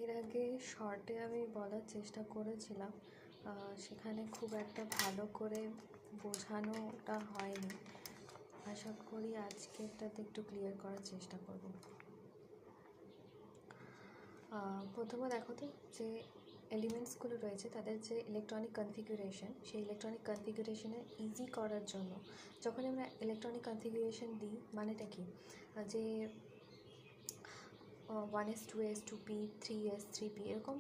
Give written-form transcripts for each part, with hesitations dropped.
এর আগে শর্টে আমি বলার চেষ্টা করেছিলাম, সেখানে খুব একটা ভালো করে বোঝানোটা হয়নি। আশা করি আজকেরটাতে একটু ক্লিয়ার করার চেষ্টা করব। প্রথমে দেখো তো যে এলিমেন্টসগুলো রয়েছে তাদের যে ইলেকট্রনিক কনফিগুরেশন, সেই ইলেকট্রনিক কনফিগুরেশনে ইজি করার জন্য যখন আমরা ইলেকট্রনিক কনফিগুরেশন দিই, মানেটা কি যে 1s 2s 2p 3s 3p এরকম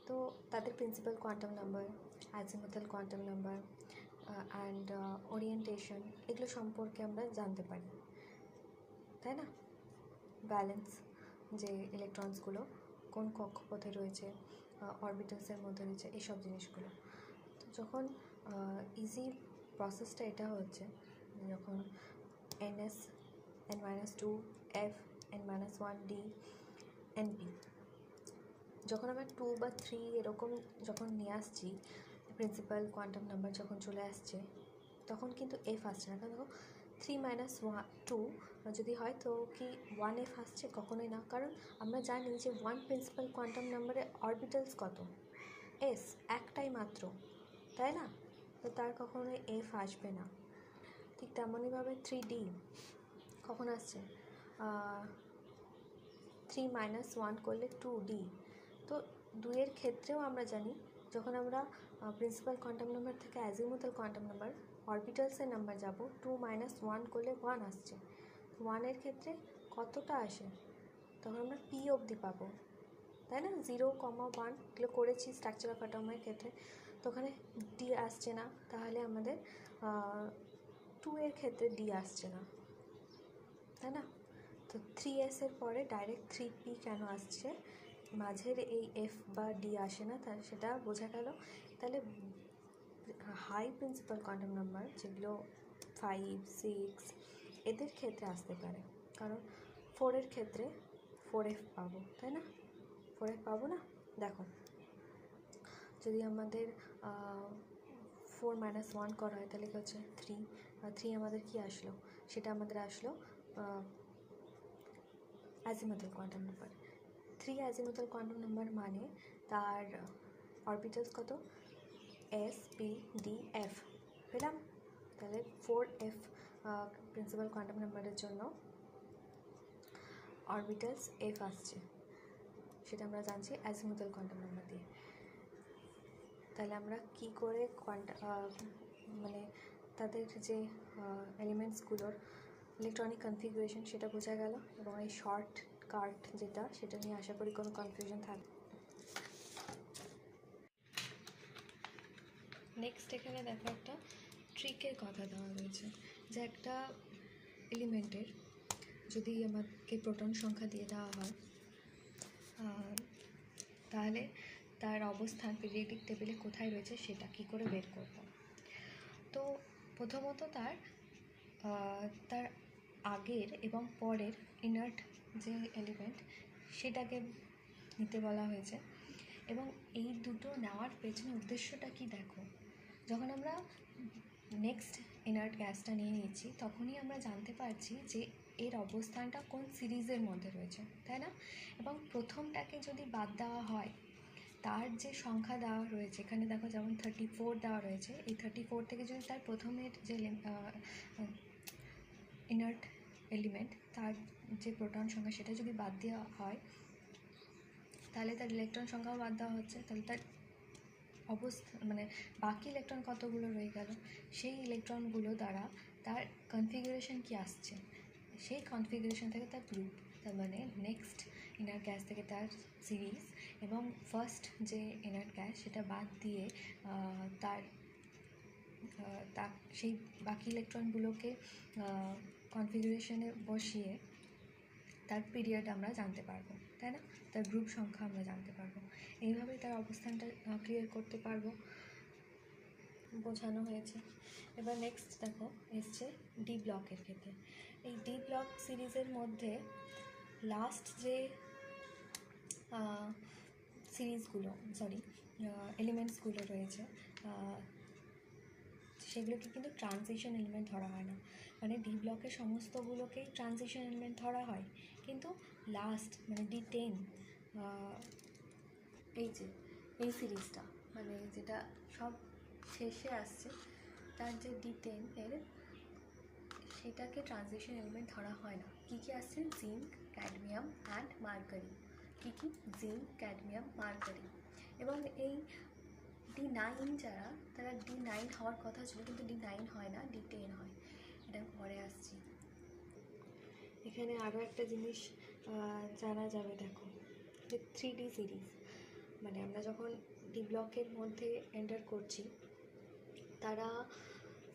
তো তাদের principal quantum number, azimuthal quantum number and orientation এগুলো সম্পর্কে আমরা জানতে পারি, তাই না? ব্যালেন্স, যে ইলেকট্রনসগুলো কোন কক্ষপথে রয়েছে, অরবিটালসের মধ্যে রয়েছে, এইসব জিনিসগুলো। তো যখন ইজি প্রসেসটা এটা হচ্ছে, যখন ns n-2 f n-1 d np, যখন আমরা 2 বা 3 এরকম যখন নিয়ে আসছি, প্রিন্সিপাল কোয়ান্টাম নাম্বার যখন চলে আসছে, তখন কিন্তু এফ আসছে না। কারণ দেখো 3-2 যদি হয় তো কি 1f আসছে? কখনোই না। কারণ আমরা জানি যে 1 প্রিন্সিপাল কোয়ান্টাম নাম্বারে অরবিটালস কত? এস, একটাই মাত্র, তাই না? তো তার কখনোই এফ আসবে না। ঠিক তেমনইভাবে 3d কখন আসছে? 3-1 করলে 2d। তো 2-এর ক্ষেত্রেও আমরা জানি যখন আমরা প্রিন্সিপাল কোয়ান্টাম নাম্বার থেকে অ্যাজিমুথাল কোয়ান্টাম নাম্বার অরবিটালসের নাম্বার যাব, 2-1 করলে 1 আসছে। 1-এর ক্ষেত্রে কতটা আসে? তখন আমরা p অবধি পাবো, তাই না? 0,1 এগুলো করেছি স্ট্রাকচার অফ অ্যাটমের ক্ষেত্রে। তো ওখানে d আসছে না, তাহলে আমাদের 2-এর ক্ষেত্রে d আসছে না, তাই না? তো 3s এর পরে ডাইরেক্ট 3p কেন আসছে? মাঝের এই f বা d আসে না, তাহলে সেটা বোঝা গেল। তাহলে হাই প্রিন্সিপাল কোয়ান্টাম নাম্বার যেগুলো 5, 6 এদের ক্ষেত্রে আসতে পারে, কারণ 4-এর ক্ষেত্রে 4f পাবো, তাই না? 4f পাবো না। দেখো, যদি আমাদের 4-1 করা হয় তাহলে কি হচ্ছে 3 আমাদের কি আসলো? সেটা আমাদের আসলো azimuthal quantum number. 3 azimuthal quantum number মানে তার অরবিটালস কত? s p d f পেলাম। তাহলে 4f প্রিন্সিপাল কোয়ান্টাম নাম্বারের জন্য অরবিটালস f আসছে, সেটা আমরা জানছি অ্যাজিমুথাল কোয়ান্টাম নাম্বার দিয়ে। তাহলে আমরা কি করে মানে তাদের যে এলিমেন্টসগুলোর ইলেকট্রনিক কনফিগুরেশন সেটা বোঝা গেল। এবং এই শর্ট কাট যেটা, সেটা নিয়ে আশা করি কোনো কনফিউশন থাকবে। নেক্সট এখানে দেখো একটা ট্রিকের কথা দেওয়া রয়েছে, যে একটা এলিমেন্টের যদি আমাকে প্রোটন সংখ্যা দিয়ে দেওয়া হয়, তাহলে তার অবস্থান পিরিয়ডিক টেবিলে কোথায় রয়েছে সেটা কি করে বের করব। তো প্রথমত তার আগের এবং পরের ইনার্ট যে এলিমেন্ট সেটাকে নিতে বলা হয়েছে। এবং এই দুটো নেওয়ার পেছনে উদ্দেশ্যটা কি দেখো, যখন আমরা নেক্সট ইনার্ট গ্যাসটা নিয়ে নিচ্ছি তখনই আমরা জানতে পারছি যে এর অবস্থানটা কোন সিরিজের মধ্যে রয়েছে, তাই না? এবং প্রথমটাকে যদি বাদ দেওয়া হয়, তার যে সংখ্যা দেওয়া রয়েছে এখানে দেখো, যেমন 34 দেওয়া রয়েছে, এই 34 থেকে যদি তার প্রথমের যে ইনার্ট এলিমেন্ট তার যে প্রোটন সংখ্যা সেটা যদি বাদ দেওয়া হয়, তাহলে তার ইলেকট্রন সংখ্যাও বাদ দেওয়া হচ্ছে। তাহলে তার মানে বাকি ইলেকট্রন কতগুলো রয়ে গেল, সেই ইলেকট্রনগুলো দ্বারা তার কনফিগারেশন কি আসছে, সেই কনফিগারেশন থেকে তার গ্রুপ, তার মানে নেক্সট ইনার গ্যাস থেকে তার সিরিজ, এবং ফার্স্ট যে ইনার গ্যাস সেটা বাদ দিয়ে তার সেই বাকি ইলেকট্রনগুলোকে কনফিগারেশনে বসিয়ে তার পিরিয়ড আমরা জানতে পারবো, তাই না? তার গ্রুপ সংখ্যা আমরা জানতে পারবো। এইভাবেই তার অবস্থানটা ক্লিয়ার করতে পারবো, বোঝানো হয়েছে। এবার নেক্সট দেখো এসছে ডি ব্লকের ক্ষেত্রে। এই ডি ব্লক সিরিজের মধ্যে লাস্ট যে এলিমেন্টসগুলো রয়েছে সেগুলোকে কিন্তু ট্রানজিশন এলিমেন্ট ধরা হয় না। মানে ডি ব্লকের সমস্তগুলোকেই ট্রানজিশন এলিমেন্ট ধরা হয়, কিন্তু লাস্ট মানে D10 এই যে এই সিরিজটা মানে যেটা সব শেষে আসছে তার যে D10 এর সেটাকে ট্রানজিশন এলিমেন্ট ধরা হয় না। কী কী আসছে? Zinc, cadmium and mercury. কী কী? Zinc, cadmium, mercury. এবং এই D9 যারা, তারা D9 হওয়ার কথা ছিল, কিন্তু D9 হয় না, D10 হয়। এটা পরে আসছি। এখানে আরও একটা জিনিস জানা যাবে, দেখো যে 3D সিরিজ মানে আমরা যখন ডি ব্লকের মধ্যে এন্টার করছি তারা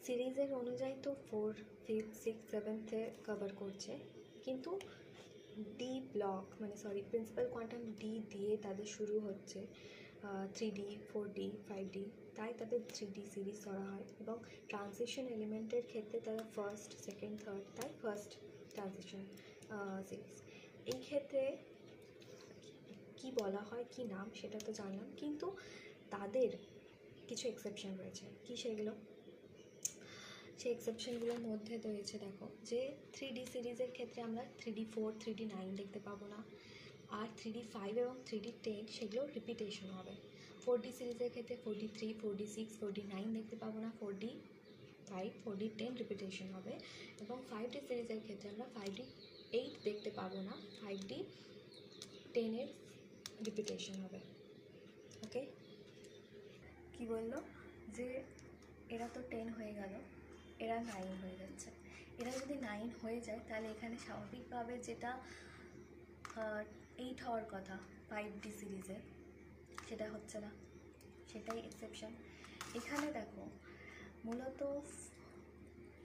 সিরিজের অনুযায়ী তো 4, 5, 6, 7th কভার করছে, কিন্তু ডি ব্লক মানে প্রিন্সিপাল কোয়ান্টাম ডি দিয়ে তাদের শুরু হচ্ছে 3D, 4D, 5D, তাই তাদের 3D সিরিজ ধরা হয়। এবং ট্রানজিশন এলিমেন্টের ক্ষেত্রে তারা ফার্স্ট, সেকেন্ড, থার্ড, তাই ফার্স্ট ট্রানজিশন সিরিজ। এই ক্ষেত্রে কি বলা হয়, কি নাম সেটা তো জানলাম, কিন্তু তাদের কিছু এক্সেপশন রয়েছে। কি সেগুলো? সেই এক্সেপশনগুলোর মধ্যে রয়েছে, দেখো যে 3D সিরিজের ক্ষেত্রে আমরা 3D4, 3D9 দেখতে পাবো না, আর 3D5 এবং 3D10 সেগুলো রিপিটেশন হবে। 4D সিরিজের ক্ষেত্রে 4D3, 4D6, 4D9 দেখতে পাবো না, 4D5, 4D10 রিপিটেশন হবে। এবং 5D সিরিজের ক্ষেত্রে আমরা 5D8 দেখতে পাবো না, 5D10 এর রিপিটেশন হবে। ওকে, কি বললো যে এরা তো 10 হয়ে গেল, এরা 9 হয়ে যাচ্ছে। এরা যদি 9 হয়ে যায় তাহলে এখানে স্বাভাবিকভাবে যেটা 8 হওয়ার কথা 5D সিরিজে সেটা হচ্ছে না, সেটাই এক্সেপশন। এখানে দেখো মূলত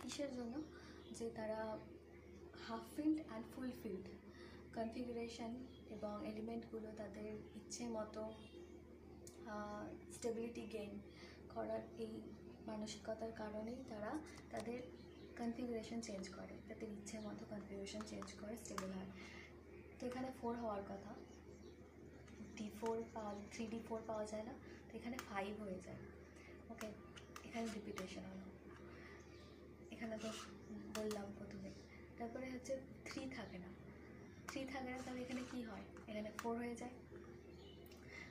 কিসের জন্য, যে তারা half field and full field configuration এবং এলিমেন্টগুলো তাদের ইচ্ছে মতো স্টেবিলিটি গেইন করার এই মানসিকতার কারণেই তারা তাদের কনফিগারেশন চেঞ্জ করে, তাদের ইচ্ছে মতো কনফিগারেশন চেঞ্জ করে স্টেবল হয়। তো এখানে 4 হওয়ার কথা, D4 পাওয়া, 3D4 পাওয়া যায় না, তো এখানে 5 হয়ে যায়। ওকে, এখানে রিপিটেশন হলো, এখানে তো বললাম প্রথমে। তারপরে হচ্ছে 3 থাকে না, তাহলে এখানে কি হয়? এখানে 4 হয়ে যায়,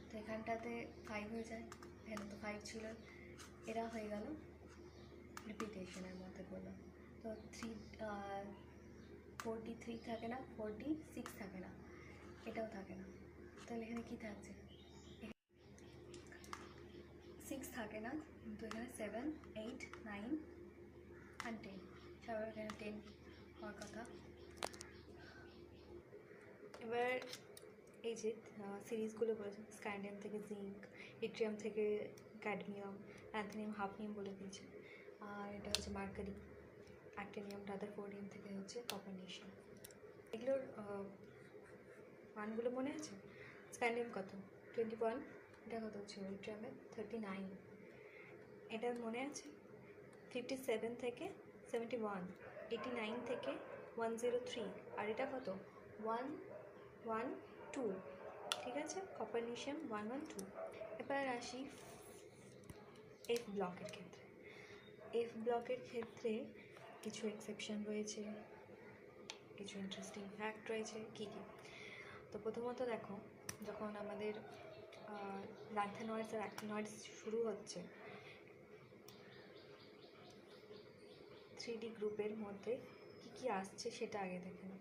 তো এখানটাতে 5 হয়ে যায়, এখানে তো 5 ছিল, এরা হয়ে গেল রিপিটেশনের মধ্যে বললাম। তো 4D3 থাকে না, 4D6 থাকে না, এটাও থাকে না, তাহলে এখানে কি থাকছে? 6 থাকে না, কিন্তু এখানে 7, 8, 9 অ্যান্ড 10, সবার এখানে 10 হওয়ার কথা। এবার এই যে সিরিজগুলো বলেছে, স্ক্যান্ডিয়াম থেকে জিঙ্ক, ইট্রিয়াম থেকে ক্যাডমিয়াম, অ্যান্থোনিয়াম, হাফনিয়াম বলে দিয়েছে, আর এটা হচ্ছে মার্কারি, অ্যাক্টিনিয়াম, রাদারফোর্ডিয়াম থেকে হচ্ছে কপারনেশিয়াম। এগুলোর মানগুলো মনে আছে? স্ক্যান্ডিয়াম কত? 21, এটা কত হচ্ছে? ইট্রিয়ামের 39, এটা মনে আছে? 57 থেকে 71, 89 থেকে 103, আর এটা কত? 112, ঠিক আছে, কপারনেশিয়াম 112। এবার আসি এফ ব্লকের ক্ষেত্রে। এফ ব্লকের ক্ষেত্রে কিছু এক্সেপশন রয়েছে, কিছু ইন্টারেস্টিং ফ্যাক্ট রয়েছে। কী কী? তো প্রথমত দেখো, যখন আমাদের ল্যান্থানয়েডস আর অ্যাক্টিনয়েডস শুরু হচ্ছে, 3D গ্রুপের মধ্যে কী কী আসছে সেটা আগে দেখে নাও।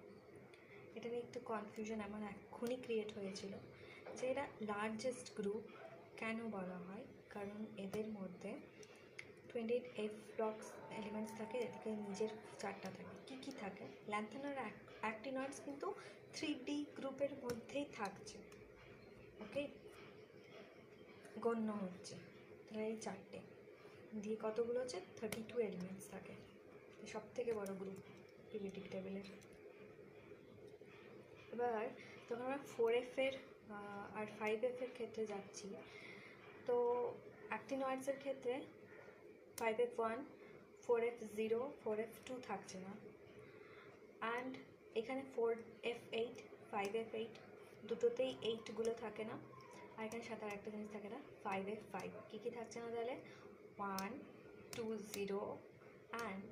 এটা নিয়ে একটু কনফিউশন এমন এক্ষুনি ক্রিয়েট হয়েছিল যে এরা লার্জেস্ট গ্রুপ কেন বলা হয়, কারণ এদের মধ্যে 28 এফ ব্লকস এলিমেন্টস থাকে, এদিকে নিজের 4টা থাকে। কী কী থাকে? ল্যান্থানয়েড আর অ্যাক্টিনয়েডস কিন্তু 3D গ্রুপের মধ্যেই থাকছে, ওকে, গণ্য হচ্ছে। তাহলে এই 4টে দিয়ে কতগুলো হচ্ছে? 32 এলিমেন্টস থাকে, সব থেকে বড় গ্রুপ পিরিয়ডিক টেবিলের। এবার যখন আমরা 4F আর 5F ক্ষেত্রে যাচ্ছি, তো অ্যাক্টিনয়েডসের ক্ষেত্রে 5F1, 4F0, 4F2 থাকছে না, অ্যান্ড এখানে 4F8, 5F8 দুটোতেই 8গুলো থাকে না, আর এখানে সাথে আর একটা জিনিস থাকে না, 5F5। কী কী থাকছে না তাহলে? 1, 2, 0 অ্যান্ড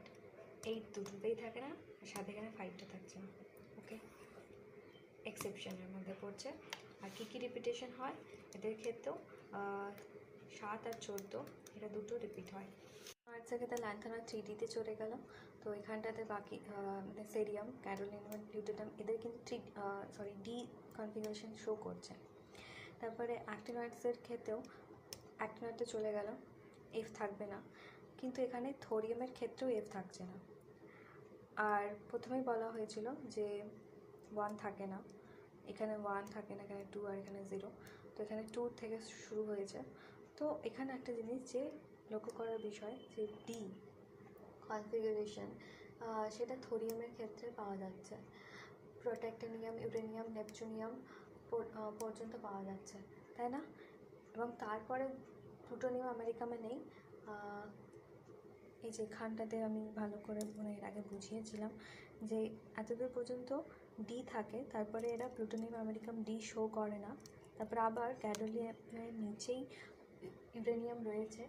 8 দুটোতেই থাকে না, আর সাথে এখানে 5টা থাকছে না। ওকে, এক্সেপশনের মধ্যে পড়ছে। আর কী রিপিটেশন হয় এদের ক্ষেত্রেও 7 আর 14 এটা দুটো রিপিট হয়। আর্টসের ক্ষেত্রে ল্যান্থানয়েড 3Dতে চলে গেল। তো এখানটাতে বাকি সেরিয়াম, গ্যাডোলিনিয়াম, প্লুটোনিয়াম এদের কিন্তু ডি কনফিগারেশন শো করছে। তারপরে অ্যাক্টিনয়েডসের ক্ষেত্রেও অ্যাক্টিনয়েডে চলে গেল, এফ থাকবে না, কিন্তু এখানে থোরিয়ামের ক্ষেত্রেও এফ থাকছে না। আর প্রথমেই বলা হয়েছিল যে 1 থাকে না, এখানে 1 থাকে না, এখানে 2 আর এখানে 0। তো এখানে 2 থেকে শুরু হয়েছে। তো এখানে একটা জিনিস যে লক্ষ্য করার বিষয় যে ডি কনফিগারেশন সেটা থোরিয়ামের ক্ষেত্রে পাওয়া যাচ্ছে, প্রোট্যাক্টিনিয়াম, ইউরেনিয়াম, নেপচুনিয়াম পর্যন্ত পাওয়া যাচ্ছে, তাই না? এবং তারপরে প্লুটোনিয়াম আমেরিকামে নেই। এই যে খানটাতে আমি ভালো করে এর আগে বুঝিয়েছিলাম যে এতদূর পর্যন্ত ডি থাকে, তারপরে এরা প্লুটোনিয়াম আমেরিকাম ডি শো করে না। তারপর আবার গ্যাডোলিয়ামের নিচেই ইউরেনিয়াম রয়েছে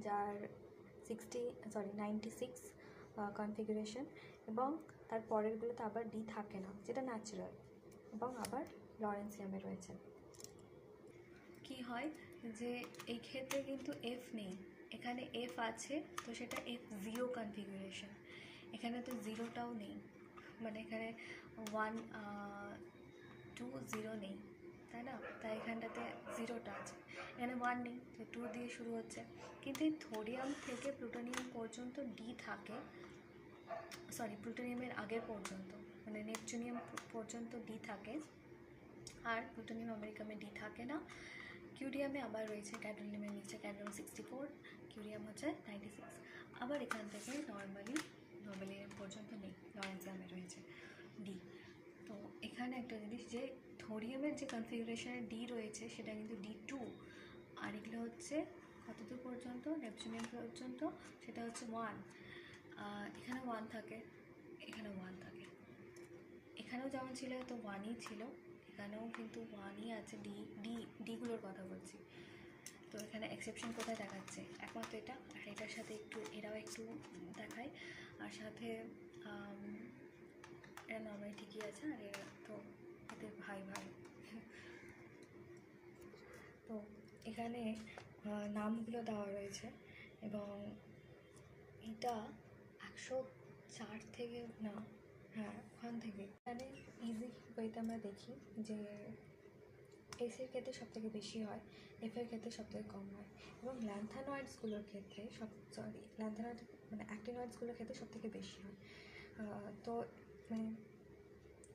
যার 96 কনফিগারেশন, এবং তার পরেরগুলোতে আবার ডি থাকে না, যেটা ন্যাচারাল, এবং আবার লরেন্সিয়ামে রয়েছে। কি হয় যে এই ক্ষেত্রে কিন্তু এফ নেই, এখানে এফ আছে, তো সেটা F0 কনফিগারেশন। এখানে তো জিরোটাও নেই, মানে এখানে 1 2 0 নেই, তাই না? তাই এখানটাতে জিরোটা আছে, এখানে 1 নেই, তো 2 দিয়ে শুরু হচ্ছে। কিন্তু এই থোরিয়াম থেকে প্লুটোনিয়াম পর্যন্ত ডি থাকে, প্লুটোনিয়ামের আগের পর্যন্ত, মানে নেপচুনিয়াম পর্যন্ত ডি থাকে, আর প্লুটোনিয়াম আমেরিকামে ডি থাকে না। কিউরিয়ামে আবার রয়েছে গ্যাডোলিনিয়ামের নিচে গ্যাডোলিয়াম 64, কিউরিয়াম হচ্ছে 96। আবার এখান থেকে নর্মালি পর্যন্ত নেই, লরেন্সিয়ামে রয়েছে ডি। তো এখানে একটা জিনিস যে থোরিয়ামের যে কনফিগারেশনে ডি রয়েছে সেটা কিন্তু D2, আর এগুলো হচ্ছে কতদূর পর্যন্ত, নেপচুনিয়াম পর্যন্ত, সেটা হচ্ছে 1। এখানে 1 থাকে, এখানে 1 থাকে, এখানেও যেমন ছিল তো 1ই ছিল, এখানেও কিন্তু 1ই আছে। ডিগুলোর কথা বলছি। তো এখানে এক্সেপশন কোথায় দেখাচ্ছে, একমাত্র এটা, আর এটার সাথে এরাও একটু দেখায়, আর সাথে এরা নর্মালি ঠিকই আছে, আর এরা তো এদের ভাই। তো এখানে নামগুলো দেওয়া রয়েছে, এবং এটা 104 থেকে না, হ্যাঁ ওখান থেকে। এখানে ইজি ওয়েতে আমরা দেখি যে এসের ক্ষেত্রে সবথেকে বেশি হয়, এফের ক্ষেত্রে সবথেকে কম হয়, এবং ল্যান্থানয়েডসগুলোর ক্ষেত্রে অ্যাক্টিনয়েডসগুলোর ক্ষেত্রে সবথেকে বেশি হয়। তো মানে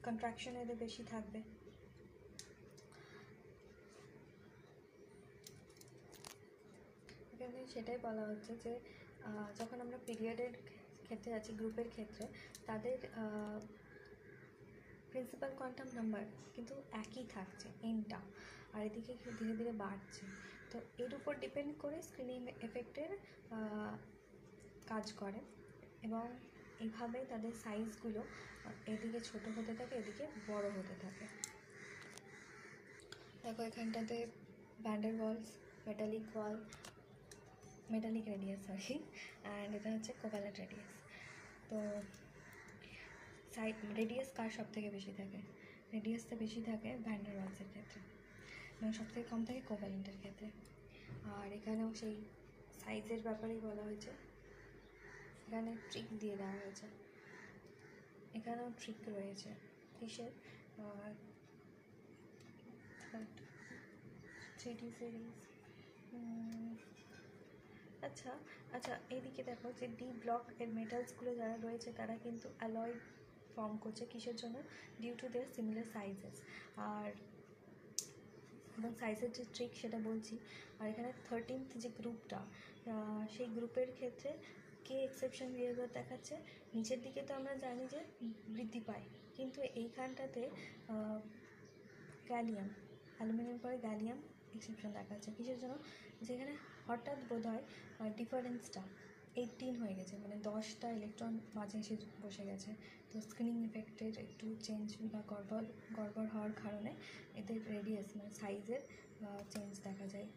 কন্ট্রাকশন এদের বেশি থাকবে। এখানে সেটাই বলা হচ্ছে যে যখন আমরা পিরিয়ডের ক্ষেত্রে আছি, গ্রুপের ক্ষেত্রে তাদের প্রিন্সিপাল কোয়ান্টাম নাম্বার কিন্তু একই থাকছে, এনটা, আর এদিকে ধীরে ধীরে বাড়ছে। তো এর উপর ডিপেন্ড করে স্ক্রিনিং এফেক্টের কাজ করে, এবং এইভাবে তাদের সাইজগুলো এদিকে ছোট হতে থাকে, এদিকে বড় হতে থাকে। দেখো এখানটাতে van der Waals, metallic radius, and এটা হচ্ছে কোভ্যালেন্ট রেডিয়াস। তো রেডিয়াস কার সব থেকে বেশি থাকে? রেডিয়াসটা বেশি থাকে ভ্যান্ডার ওয়ালসের ক্ষেত্রে, এবং সবথেকে কম থাকে কোভ্যালেন্টের ক্ষেত্রে। আর এখানেও সেই সাইজের ব্যাপারেই বলা হয়েছে, এখানে ট্রিক দিয়ে দেওয়া হয়েছে, এখানেও ট্রিক রয়েছে। কিসের? 3D series. আচ্ছা এইদিকে দেখো যে ডি ব্লক এর মেটালসগুলো যারা রয়েছে তারা কিন্তু অ্যালয় ফর্ম করছে, কিসের জন্য? Due to their similar sizes, আর এবং সাইজের যে ট্রিক সেটা বলছি। আর এখানে 13th যে গ্রুপটা, সেই গ্রুপের ক্ষেত্রে কে এক্সেপশন বিহেভিয়ার দেখাচ্ছে, নিচের দিকে তো আমরা জানি যে বৃদ্ধি পায়, কিন্তু এইখানটাতে গ্যালিয়াম, অ্যালুমিনিয়াম পরে গ্যালিয়াম এক্সেপশন দেখাচ্ছে, কিসের জন্য? যেখানে হঠাৎ বোধ হয় ডিফারেন্সটা 18 হয়ে গেছে, মানে 10টা ইলেকট্রন মাঝে এসে বসে গেছে। তো স্ক্রিনিং ইফেক্টের একটু চেঞ্জ বা গড়বড় হওয়ার কারণে এদের রেডিয়াস মানে সাইজের চেঞ্জ দেখা যায়।